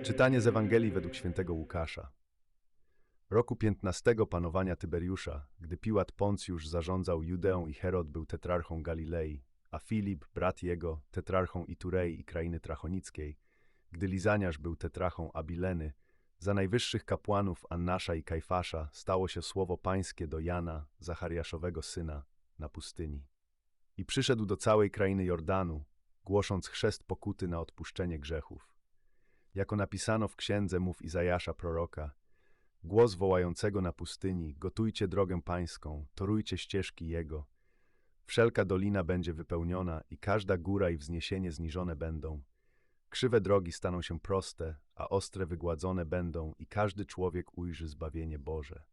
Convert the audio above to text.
Czytanie z Ewangelii według świętego Łukasza. Roku 15 panowania Tyberiusza, gdy Piłat Poncjusz zarządzał Judeą i Herod był tetrarchą Galilei, a Filip, brat jego, tetrarchą Iturei i krainy Trachonickiej, gdy Lizaniasz był tetrarchą Abileny, za najwyższych kapłanów Annasza i Kajfasza stało się słowo pańskie do Jana, Zachariaszowego syna, na pustyni. I przyszedł do całej krainy Jordanu, głosząc chrzest pokuty na odpuszczenie grzechów. Jako napisano w księdze mów Izajasza proroka, głos wołającego na pustyni, gotujcie drogę pańską, torujcie ścieżki Jego. Wszelka dolina będzie wypełniona i każda góra i wzniesienie zniżone będą. Krzywe drogi staną się proste, a ostre wygładzone będą i każdy człowiek ujrzy zbawienie Boże.